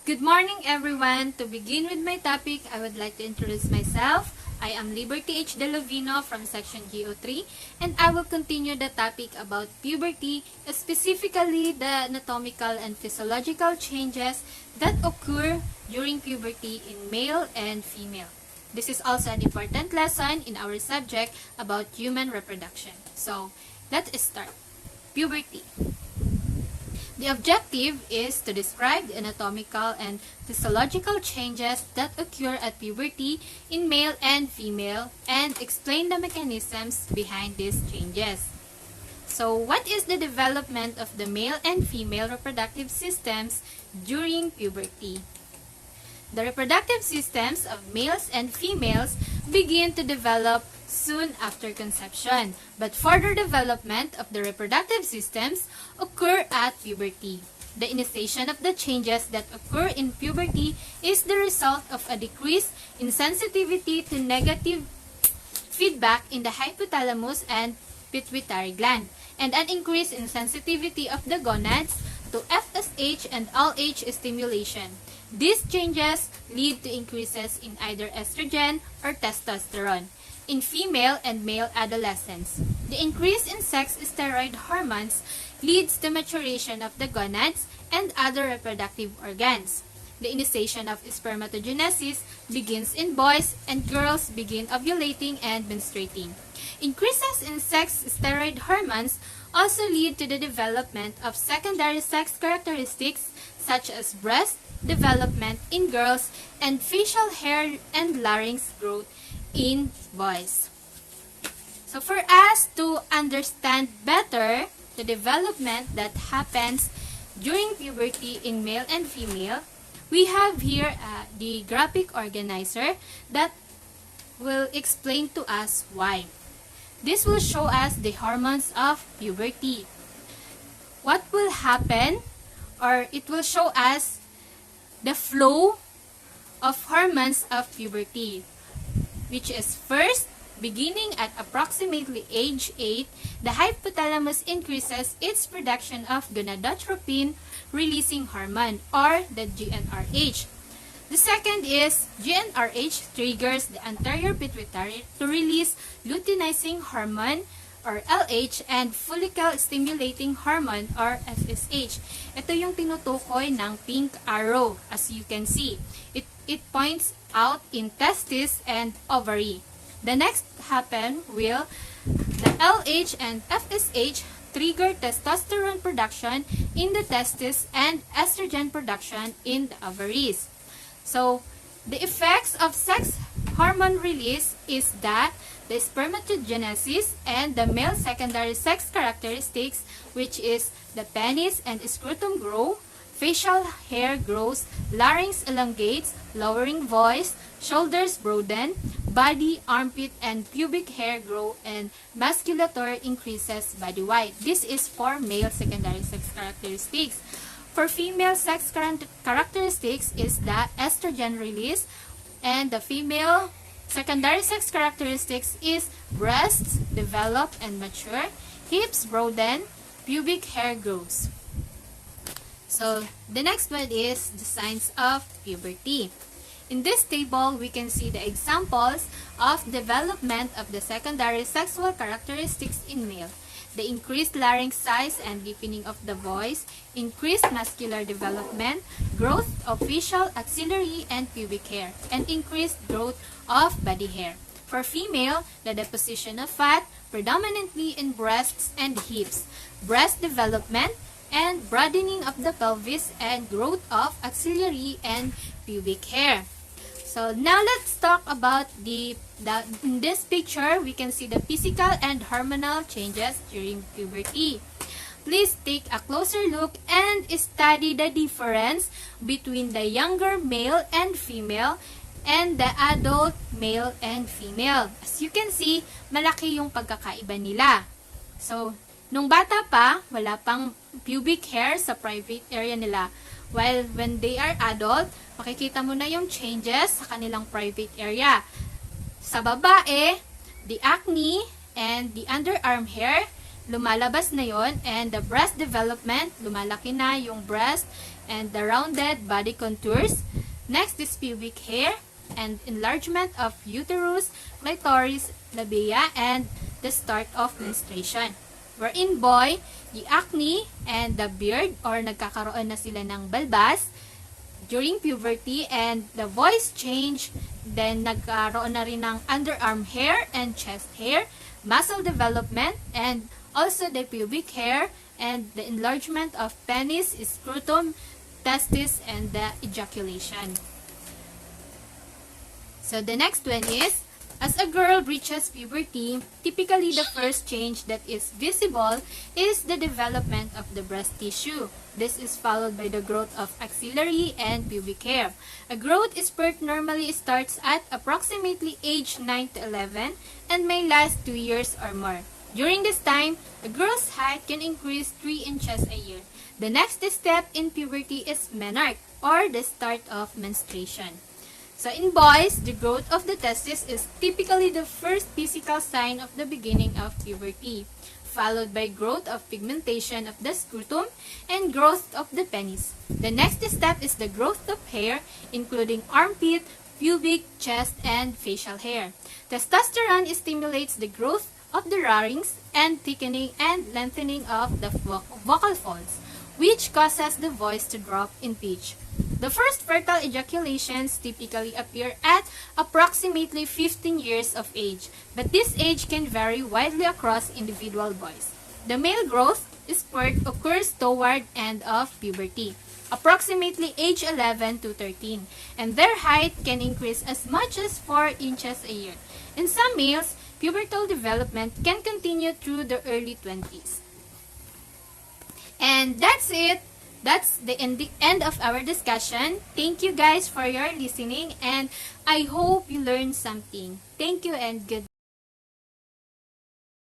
Good morning, everyone. To begin with my topic, I would like to introduce myself. I am Liberty H. Delovino from Section GO3, and I will continue the topic about puberty, specifically the anatomical and physiological changes that occur during puberty in male and female. This is also an important lesson in our subject about human reproduction. So, let's start. Puberty. The objective is to describe the anatomical and physiological changes that occur at puberty in male and female and explain the mechanisms behind these changes. So, what is the development of the male and female reproductive systems during puberty? The reproductive systems of males and females begin to develop soon after conception, but further development of the reproductive systems occur at puberty. The initiation of the changes that occur in puberty is the result of a decrease in sensitivity to negative feedback in the hypothalamus and pituitary gland, and an increase in sensitivity of the gonads to FSH and LH stimulation. These changes lead to increases in either estrogen or testosterone in female and male adolescents. The increase in sex steroid hormones leads to maturation of the gonads and other reproductive organs. The initiation of spermatogenesis begins in boys, and girls begin ovulating and menstruating. Increases in sex steroid hormones also lead to the development of secondary sex characteristics such as breast development in girls and facial hair and larynx growth in boys. So for us to understand better the development that happens during puberty in male and female, we have here the graphic organizer that will explain to us why. This will show us the hormones of puberty. What will happen, or it will show us the flow of hormones of puberty, which is first, beginning at approximately age 8, the hypothalamus increases its production of gonadotropin releasing hormone, or the GnRH. The second is GnRH triggers the anterior pituitary to release luteinizing hormone, or LH, and follicle stimulating hormone, or FSH. Ito yung tinutukoy ng pink arrow. As you can see, it points out in testis and ovary. The next happen will the LH and FSH trigger testosterone production in the testis and estrogen production in the ovaries. So, the effects of sex hormone release is that the spermatogenesis and the male secondary sex characteristics, which is the penis and scrotum grow, facial hair grows, larynx elongates, lowering voice, shoulders broaden, body, armpit, and pubic hair grow, and musculature increases body weight. This is for male secondary sex characteristics. For female sex characteristics is the estrogen release, and the female secondary sex characteristics is breasts develop and mature, hips broaden, pubic hair grows. So, the next one is the signs of puberty. In this table, we can see the examples of development of the secondary sexual characteristics in male. The increased larynx size and deepening of the voice, increased muscular development, growth of facial, axillary, and pubic hair, and increased growth of body hair. For female, the deposition of fat, predominantly in breasts and hips, breast development, and broadening of the pelvis, and growth of axillary and pubic hair. So now let's talk about in this picture, we can see the physical and hormonal changes during puberty. Please take a closer look and study the difference between the younger male and female and the adult male and female. As you can see, malaki yung pagkakaiba nila. So, nung bata pa, wala pang pubic hair sa private area nila. While when they are adult, makikita mo na yung changes sa kanilang private area. Sa babae, the acne and the underarm hair lumalabas na yon, and the breast development, lumalaki na yung breast and the rounded body contours. Next is pubic hair and enlargement of uterus, clitoris, labia, and the start of menstruation. Wherein boy, the acne and the beard or nagkakaroon na sila ng balbas during puberty and the voice change, then nagkaroon na rin ng underarm hair and chest hair, muscle development, and also the pubic hair and the enlargement of penis, scrotum, testis, and the ejaculation. So the next one is, as a girl reaches puberty, typically the first change that is visible is the development of the breast tissue. This is followed by the growth of axillary and pubic hair. A growth spurt normally starts at approximately age 9 to 11 and may last 2 years or more. During this time, a girl's height can increase 3 inches a year. The next step in puberty is menarche, or the start of menstruation. So in boys, the growth of the testis is typically the first physical sign of the beginning of puberty, followed by growth of pigmentation of the scrotum and growth of the penis. The next step is the growth of hair, including armpit, pubic, chest, and facial hair. Testosterone stimulates the growth of the larynx and thickening and lengthening of the vocal folds, which causes the voice to drop in pitch. The first fertile ejaculations typically appear at approximately 15 years of age, but this age can vary widely across individual boys. The male growth spurt occurs toward end of puberty, approximately age 11 to 13, and their height can increase as much as 4 inches a year. In some males, pubertal development can continue through the early 20s. And that's it. That's the end of our discussion. Thank you guys for your listening, and I hope you learned something. Thank you and good.